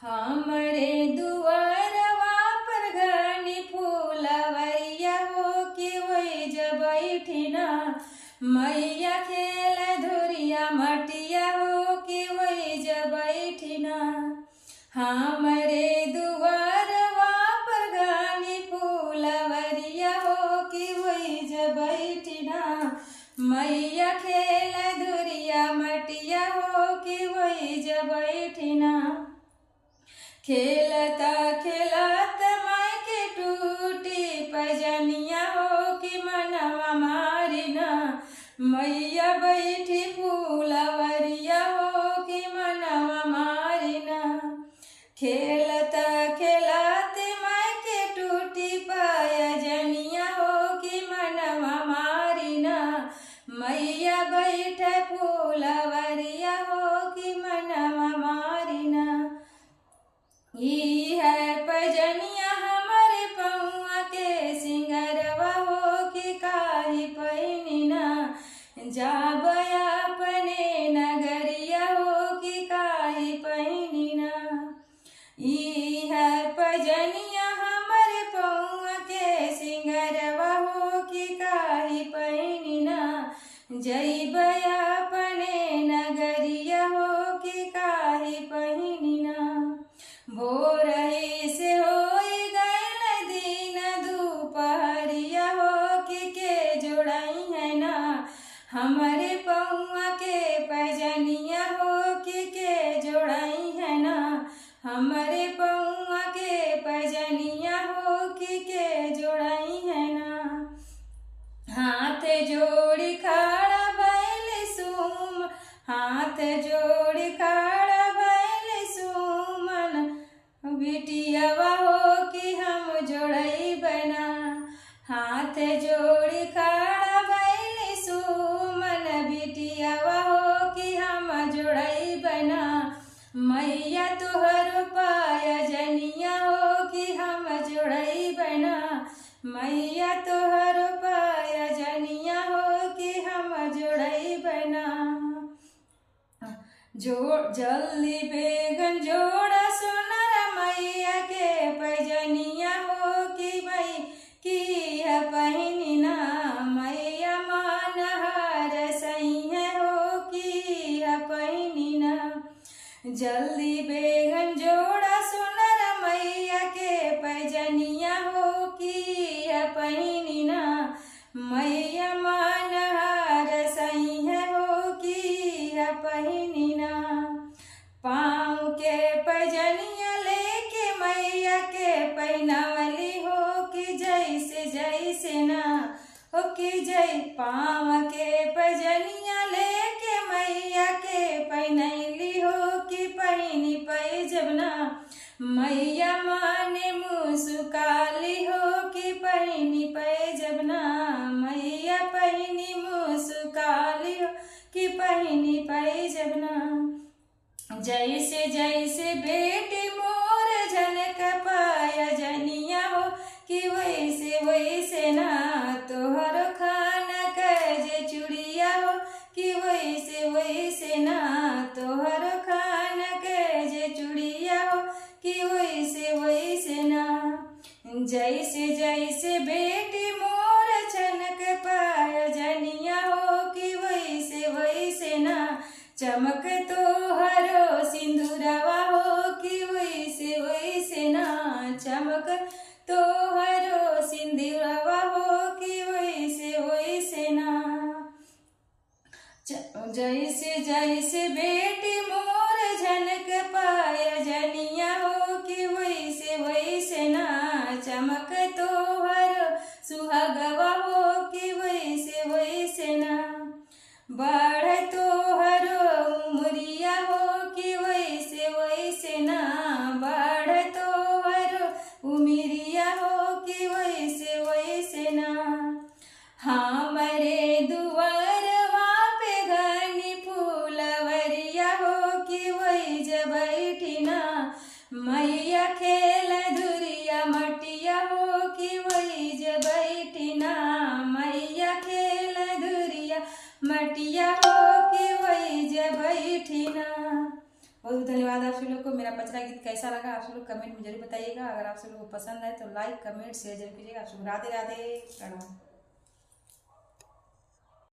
हमरे दुआरवा पर घनी फूलवरिया हो कि वही जब बैठिना मैया खेल धुरिया मटिया हो कि वही जब बैठिना। हमरे दुआरवा पर घनी फूलवरिया हो कि वही जब बैठिना मैया खेल धुरिया मटिया हो कि वही जब बैठिना। खेलता खेलत माई के टूटी पजनिया हो कि मनवा मारिना मैया बैठी फूलवरिया हो कि मनवा मारिना। खेलता खेलत माई के टूटी पजनिया हो कि मनवा मारिना मैया बैठे फूलवरिया हो कि मनवा मारिना। ई है पजनिया हमारे पौआ के सिंगरवा हो कि काहि पहिनिना जाबया अपने नगरिया हो कि काहि पहिनिना। ई है पजनिया हमारे पौआ के सिंगरवा हो कि काहि पहिनिना जइबया अपने नगरिया हो कि काहि पहिनिना। भोरही से होई गइल दिन दुपहरिया हो के जोड़ाई है ना हमरे पौआ के पजनिया हो के जोड़ाई है ना हमरे पौआ के पजनिया हो के जोड़ाई है ना। हाथ जोड़ी खड़ा बैल सुम हाथ जोड़ी खड़ा बैल सुमन बिटियावा हो कि हम जोड़ई बना। हाथ जोड़ी खड़ा बैल सुमन बिटियावा हो कि हम जोड़ई बना मैया तोहर पायजनिया हो कि हम जोड़ई बना मैया तोहर पायजनिया हो कि हम जोड़ई बना। जल्दी बेगन जोड़ा सोनर मैया के पजनिया हो कि मई की है पहिनिना मैया मानहार सही है हो कि है पहिनिना। जल्दी बेगन जोड़ा सोनर मैया के पजनिया हो कि है पहिनिना मैया मानहार सही है हो कि है पहिनिना। पाँव के पजनिया लेके मैया के पहनावली हो कि जैसे जैसे ना हो कि जय पाँव के पजनिया लेके मैया के पहनैली हो कि पहनी पैजबना मैया माने मुस्काली हो कि पहनी पैजबना मैया पहनी मुस्काली हो कि पहनी पैजबना। जैसे जैसे बेटी मोर झनक पायजनिया हो कि वैसे वैसे ना तोहर खाना कजे चुड़िया हो कि वैसे वैसे ना तोहर खाना कजे चुड़िया हो कि वैसे वैसे ना। जैसे जैसे बेटी मोर झनक पायजनिया हो कि वैसे वैसे ना चमक तोहरो सिंदूरवा हो कि वैसे वैसे ना चमक तोहरो सिंदूरवा हो कि वैसे वैसे ना। जैसे जैसे बेटी मोर झनक पायजनिया हो कि वैसे वैसे ना चमक तोहरो सुहागवा हो कि वैसे वैसे ना। बढ़ तोहरो उमरिया हो कि वैसे वैसे ना बढ़ तोहरो उमरिया हो कि वैसे वैसे ना। हमरे दुआरवा पे घनी फूलवरिया हो कि वही जब बैठिना मैया खेल धुरिया मटिया हो कि वही जब बैठिना मैया खेल धुरिया मटिया हो कि वही जब बैठिना। बहुत धन्यवाद आप सभी लोग को। मेरा पचरा गीत कैसा लगा आप सब लोग कमेंट में जरूर बताइएगा। अगर आप सब लोग को पसंद है तो लाइक कमेंट शेयर जरूर कीजिएगा। आप सब राधे राधे प्रणाम।